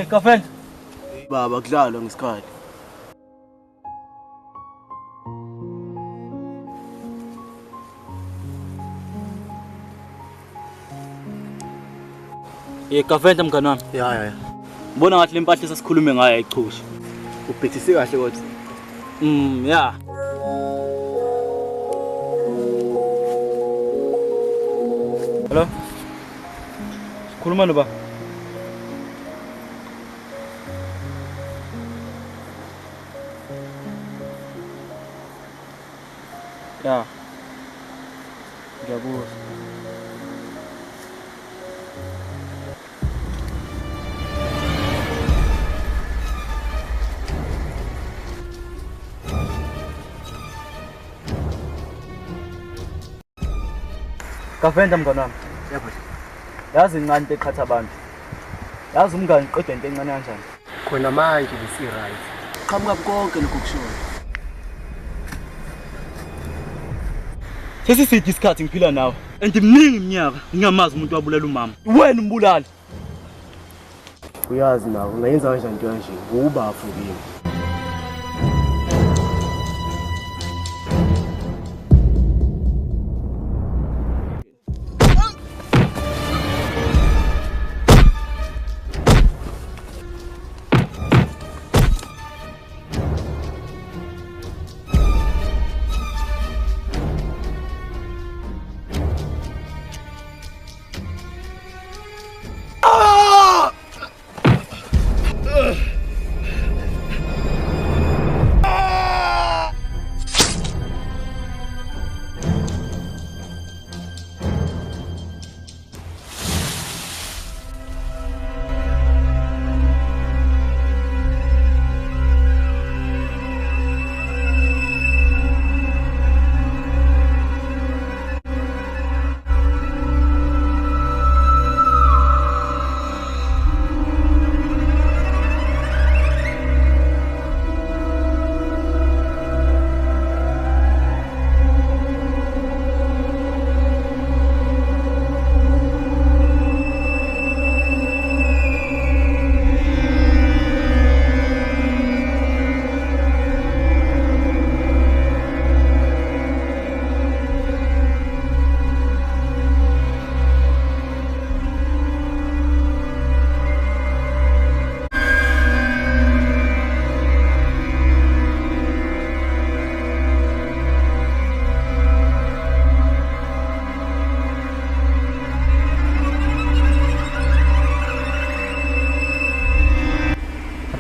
Kafen. Baba kudlalwa ngesikhathi. Kafen mngani wami. Ya. Mbona ngathi le mpahla sasikhulume ngayo ayichushe. Ubhekisise kahle kodwa. Ya. Hello. Sikhuluma noba. Ya. Ngiyabuzwa. Kavenda mngani wami. Yebo. Yazi incane into eqhatha abantu. Yazi umngani qeda into encane kanjani? Khona manje bisi right. Qhamuka konke lokho kushoyo. Sesisithi isikhathi ngiphila nawe. Mningi iminyaka ngingamazi umuntu wabulela umama. Wena umbulali. Uyazi nawe ungayenza kanjani into kanje? Ubafu kimi.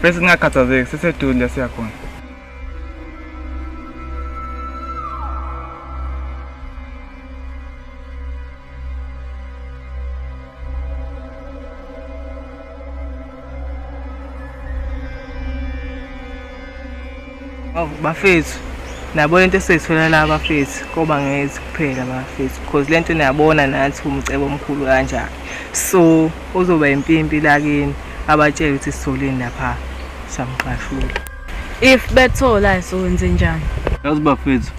Bese ngakhathazeki sisedule siyakhona. Bafethu nabona into eseyithola la bafethu koba ngezi kuphela bafethu because lento niyabona nathi umcebo omkhulu kanjani. So uzoba impimpi la kini abatshela ukuthi sitholeni lapha samqashula. If bethola isowenze njani? Yazi bafethu,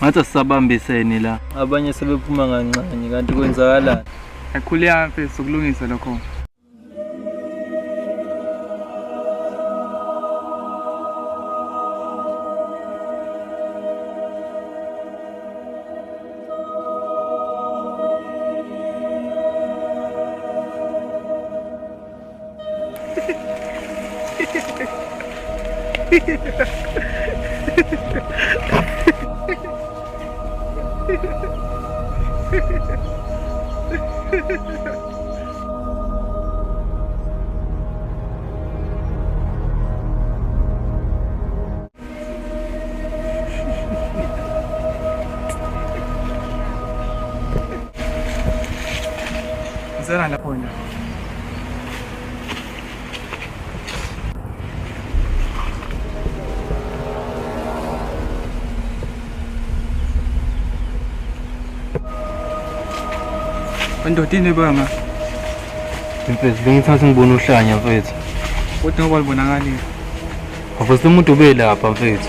ngathi asisabambisene la. Abanye sebephuma kancane kanti kwenzakalani? Akhuleka mfethu ukulungisa lokho. Zara lapho nje. Ndodini bama. Mfethu bengithatha ngibona uhlanya mfethu. Kodwa ngoba libonakalile. Mfethu umuntu ubelapha mfethu.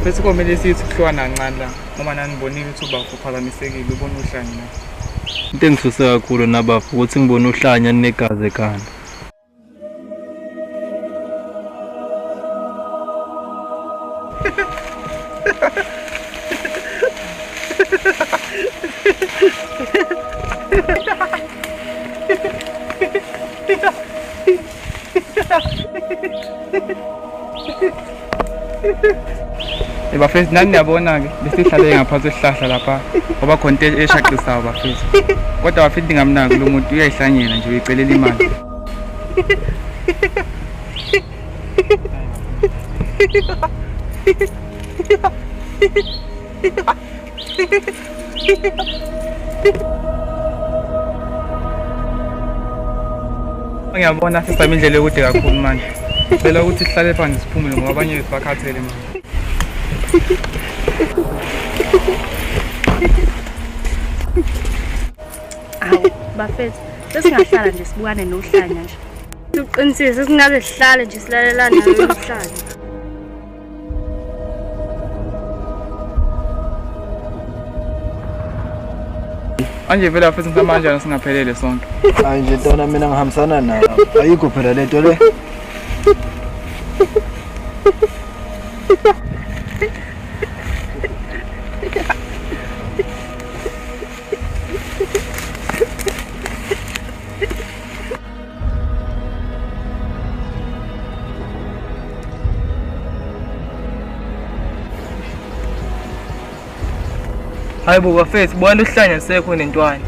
bafethu komele sithi kuhlwana kancane la ngoba nanibonile ukuthi uBafu uphakamisekile ubona uhlanya na. Into engisusa kakhulu naBafu ukuthi ngibone uhlanya negazi ekhanda. Bafethu nani niyabona ke besihlale ngaphansi kwesihlahla lapha ngoba khona into eshaqisayo bafethu. Kodwa bafethu ngingamnaki lo muntu uyayihlanyela nje uyicelela imali. Ngiyabona sisami indlela ekude kakhulu manje. Phela ukuthi sihlale phansi siphumule ngoba abanye bakhathele manje. Hawu bafethu sesingahlala nje sibukane nohlanya nje. Uqinisise singaze sihlale nje silalelana nayo nohlanya. Manje vele bafethu ngisamanje singaphelele sonke. Hayi nje ntwana mina ngihambisana nawe. Ayikho phela lento le. Hayi bo bafethu bona uhlanya sekho nentwana.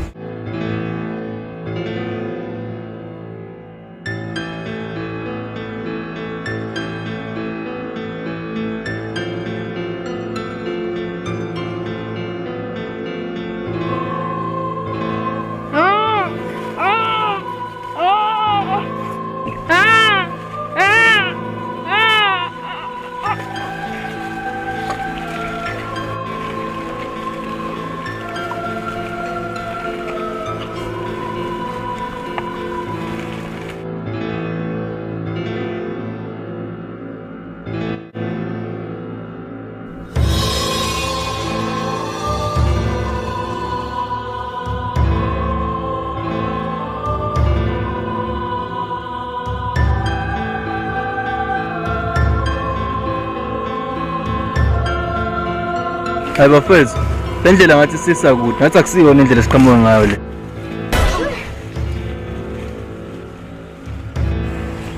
Hayi bafethu, le ndlela ngathi sisa kude, ngathi akusiyo nendlela siqhamuka ngayo le.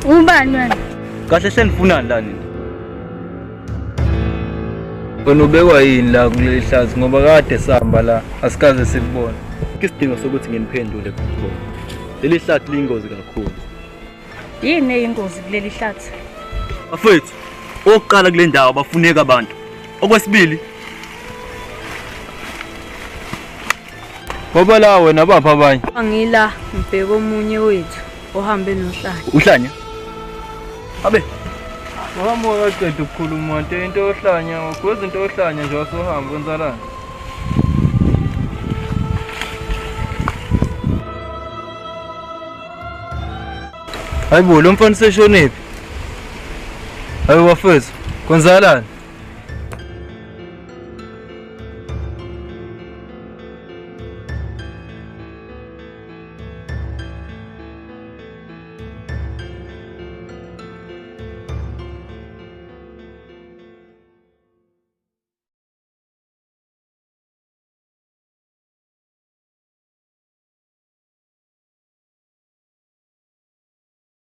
Ubani wena? Kahle senifuna la nini? Wena ubekwa yini la kuleli hlathi ngoba kade sihamba la asikaze sikubone. Isidingo sokuthi nginiphendule kukhona. Leli hlathi liyingozi kakhulu. Yini eyingozi kuleli hlathi? Bafethu, oqala kule ndawo bafuneka abantu. Okwesibili, Baba la wena bapha abanye. Angila ngibheka omunye wethu ohambe nohlanya. uhlanya. Abe, Wahamba waqeda ukukhuluma into yohlanya, ukwenza into yohlanya nje wasohamba wenzalana. Hayibo lo mfana seshonephi? Hayi bafethu, kwenzalani?